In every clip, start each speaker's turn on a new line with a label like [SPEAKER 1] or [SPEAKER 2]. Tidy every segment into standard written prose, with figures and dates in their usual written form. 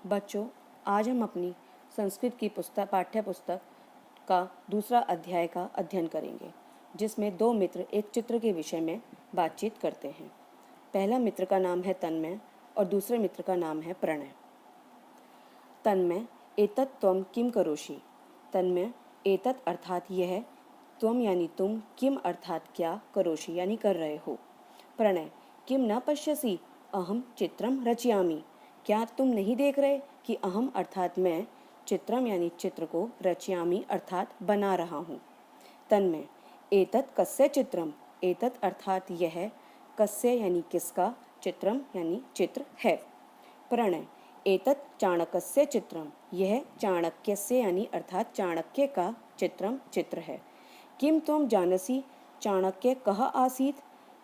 [SPEAKER 1] बच्चों, आज हम अपनी संस्कृत की पाठ्य पुस्तक का दूसरा अध्याय का अध्ययन करेंगे, जिसमें दो मित्र एक चित्र के विषय में बातचीत करते हैं। पहला मित्र का नाम है तन्मय और दूसरे मित्र का नाम है प्रणय। तन्मय, एतत् त्वं किम करोषि। तन्मय, एतत् अर्थात यह, त्वं यानी तुम, किम अर्थात क्या, करोषि यानी कर रहे हो। प्रणय, किम न पश्यसि अहम चित्रम रचयामि। क्या तुम नहीं देख रहे कि अहम अर्थात मैं, चित्रम यानी चित्र को, रचयामि अर्थात बना रहा हूँ। तन्मय, एतत् कस्य चित्रम। एतत् अर्थात यह, कस्य यानी किसका, चित्रम यानी चित्र है। प्रणय, एतत् चाणक्यस्य चित्रम। यह चाणक्यस्य यानी अर्थात चाणक्य का चित्रम चित्र है। किम त्वं जानसि चाणक्य कः आसीत्।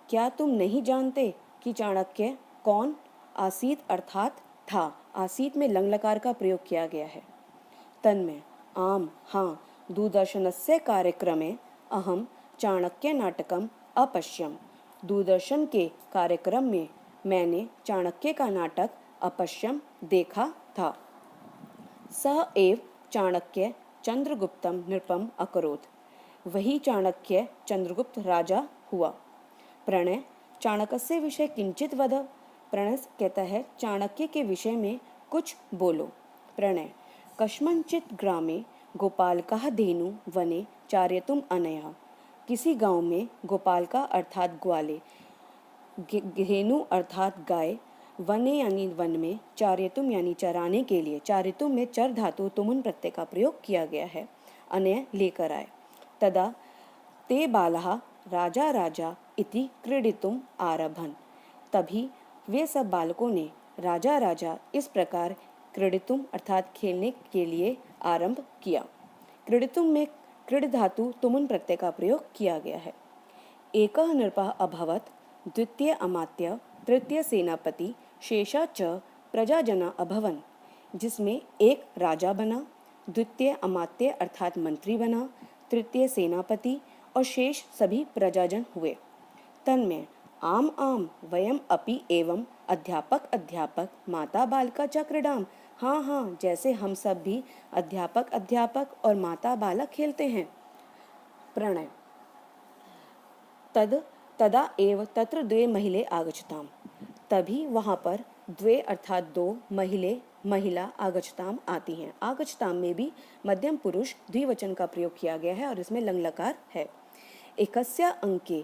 [SPEAKER 1] क्या तुम नहीं जानते कि चाणक्य कौन। आसीत अर्थात था। आसीत में लंग लकार का प्रयोग किया गया है। तन्मय, आम हाँ, दूरदर्शनस्य कार्यक्रमे अहम चाणक्य नाटकम अपश्यम। दूरदर्शन के कार्यक्रम में मैंने चाणक्य का नाटक अपश्यम देखा था। सः एव चाणक्य चंद्रगुप्तम नृपम अकरोत्। वही चाणक्य चंद्रगुप्त राजा हुआ। प्रणय, चाणक्य विषय किंचित वद। प्रणय कहता है चाणक्य के विषय में कुछ बोलो। प्रणय, कस्मंचित् ग्रामे गोपालकः धेनु वने चारयितुम् अनयः। किसी गांव में गोपालका अर्थात ग्वाले, धेनु अर्थात गाय, वने यानी वन में, चारयितुम यानी चराने के लिए, चारयितुम में चर धातु तुमुन प्रत्यय का प्रयोग किया गया है, अनय लेकर आए। तदा ते बालः राजा राजा इति क्रीडितुम् आरभन्। तभी वे सब बालकों ने राजा राजा इस प्रकार क्रीडितुम अर्थात खेलने के लिए आरंभ किया। क्रीडितुम में क्रीड धातु तुमुन प्रत्यय का प्रयोग किया गया है। एकः नृपः अभवत्, द्वितीय अमात्य, तृतीय सेनापति, शेषा च प्रजाजना अभवन्। जिसमें एक राजा बना, द्वितीय अमात्य अर्थात मंत्री बना, तृतीय सेनापति और शेष सभी प्रजाजन हुए। तन्मय, आम आम वयम अपि एवं अध्यापक अध्यापक माता बालका च क्रीडाम। हाँ हाँ, जैसे हम सब भी अध्यापक अध्यापक और माता बालक खेलते हैं। प्रणय, तदा एव तत्र द्वे महिले आगच्छताम। तभी वहाँ पर द्वे अर्थात दो, महिला आगच्छताम आती हैं। आगच्छताम में भी मध्यम पुरुष द्विवचन का प्रयोग किया गया है और इसमें लंग लकार है। एकस्य अंके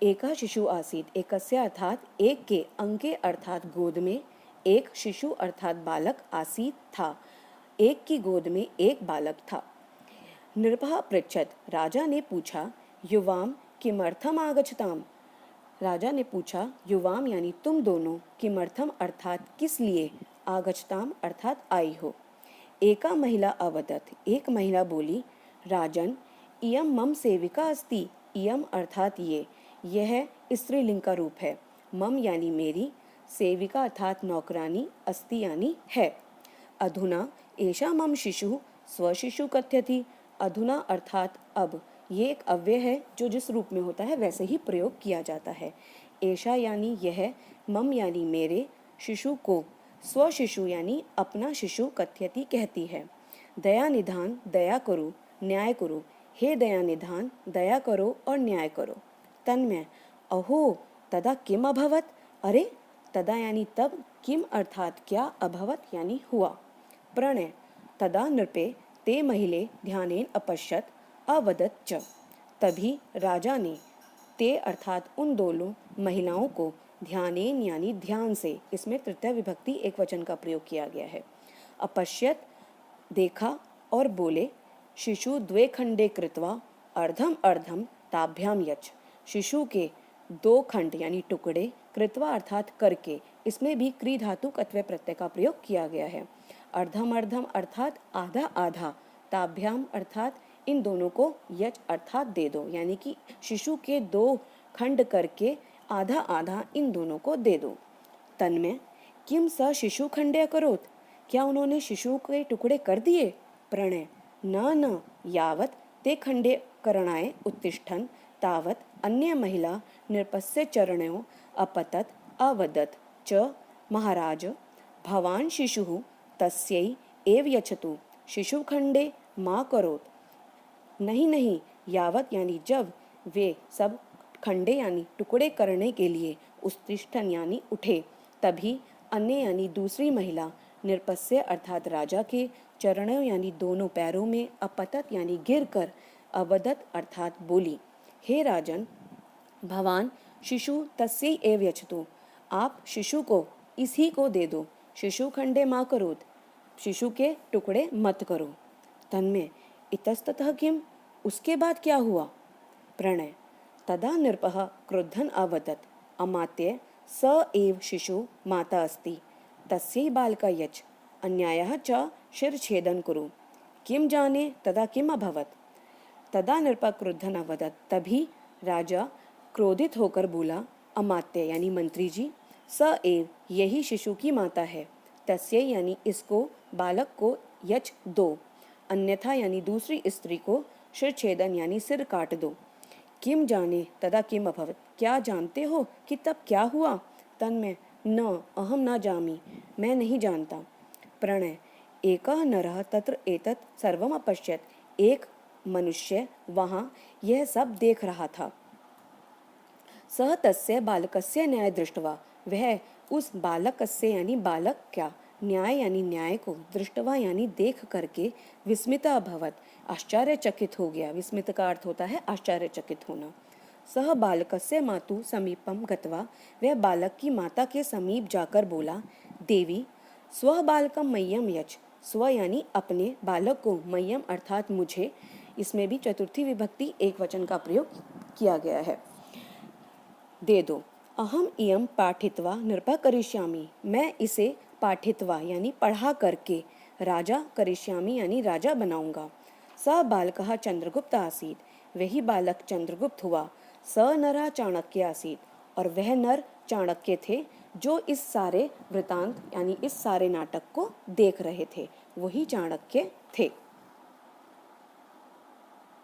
[SPEAKER 1] एकः शिशु आसीत्। एकस्य अर्थात एक के, अंके अर्थात गोद में, एक, शिशु अर्थात बालक, आसीत् था, एक की गोद में एक बालक था। नृपः पृच्छत्। राजा ने पूछा, युवाम किमर्थम आगच्छताम। राजा ने पूछा, युवाम यानी तुम दोनों, किमर्थम अर्थात किस लिए, आगच्छताम अर्थात आई हो। एका महिला अवदत्। एक महिला बोली, राजन इयम मम सेविका अस्ति। इयम अर्थात ये, यह स्त्रीलिंग का रूप है। मम यानी मेरी, सेविका अर्थात नौकरानी, अस्ति यानी है। अधुना एषा मम शिशु स्वशिशु कथ्यति। अधुना अर्थात अब, ये एक अव्यय है जो जिस रूप में होता है वैसे ही प्रयोग किया जाता है। एषा यानी यह, मम यानी मेरे, शिशु को, स्वशिशु यानी अपना शिशु, कथ्यति कहती है। दया निधान, दया करो, न्याय करो। हे दया निधान, दया करो और न्याय करो। तन्मय, अहो तदा किम अभवत। अरे, तदा यानी तब, किम अर्थात क्या, अभवत यानी हुआ। प्रणय, तदा नृपे ते महिले ध्यानेन अपश्यत अवदत च। तभी राजा ने, ते अर्थात उन दोनों महिलाओं को, ध्यानेन यानी ध्यान से, इसमें तृतीय विभक्ति एक वचन का प्रयोग किया गया है, अपश्यत देखा और बोले, शिशु द्वे खंडे कृत्वा अर्धम अर्धम ताभ्याम यच। शिशु के दो खंड यानी टुकड़े, कृत्वा अर्थात करके, इसमें भी क्री धातु कत्वे प्रत्यय का प्रयोग किया गया है। अर्धम अर्धम अर्थात आधा आधा, ताभ्याम अर्थात इन दोनों को, यच अर्थात दे दो, यानी कि शिशु के दो खंड करके आधा आधा इन दोनों को दे दो। तन्मय, किम स शिशु खंडे अकरोत्। क्या उन्होंने शिशु के टुकड़े कर दिए। प्रणय, न यावत् ते खंडे करणाय उत्तिष्ठन् तावत् अन्य महिला नृपस्य चरणयोः अपतत् अवदत् च, महाराज भवान् शिशुः तस्यै एव यच्छतु शिशुखंडे मा करोत। नहीं नहीं, यावत यानी जब वे सब खंडे यानी टुकड़े करने के लिए उत्तिष्ठन यानी उठे, तभी अन्य यानी दूसरी महिला निरपस्य अर्थात राजा के चरणों यानी दोनों पैरों में अपतत यानी गिर कर अवदत अर्थात बोली, हे राजन, भवान शिशु तस्यै एव यच्छतु, आप शिशु को इसी को दे दो, शिशु खंडे मा करोत, शिशु के टुकड़े मत करो। तन्मे इतस्ततः किम, उसके बाद क्या हुआ। प्रणय तदा नृपः क्रुद्धन अवदत्, अमात्य स एव शिशु माता अस्ति, तस्यै बालका यच्छ, अन्यायः च शिरच्छेदन कुरु। किम जाने तदा किम अभवत्। तदा नृपः क्रुद्धन अवदत्, तभी राजा क्रोधित होकर बोला, अमात्य यानी मंत्री जी, स एव यही शिशु की माता है, तस्यै यानी इसको बालक को यच दो, अन्यथा यानी दूसरी स्त्री को शिरच्छेदन यानी सिर काट दो। किम जाने तदा किम अभवत्, क्या जानते हो कि तब क्या हुआ। तन्मे न अहम न जामि, मैं नहीं जानता। प्रणय एकः नरः तत्र एतत् सर्वम् अपश्यत्, एक मनुष्य वहाँ यह सब देख रहा था। सः तस्य बालकस्य न्याय दृष्ट्वा, वह उस बालकस्य यानी बालक क्या न्याय यानी न्याय को दृष्टवा यानी देख करके विस्मिता अभवत, आश्चर्यचकित हो गया। विस्मित का अर्थ होता है आश्चर्यचकित होना। सह बालकस्य मातु समीपम गत्वा, वह बालक की माता के समीप जाकर बोला, देवी स्व बालकम मह्यम यच्छ, स्व यानी अपने बालक को, मह्यम अर्थात मुझे, इसमें भी चतुर्थी विभक्ति एक वचन का प्रयोग किया गया है, दे दो। अहम इयम पाठित्वा नृपः करिष्यामि, मैं इसे पाठित्वा यानी पढ़ा करके राजा करिष्यामि यानी राजा बनाऊंगा। स बालकः चंद्रगुप्त आसीत्, वही बालक चंद्रगुप्त हुआ। स नरः चाणक्य आसीत्, और वह नर चाणक्य थे जो इस सारे वृतांत यानी इस सारे नाटक को देख रहे थे, वही चाणक्य थे।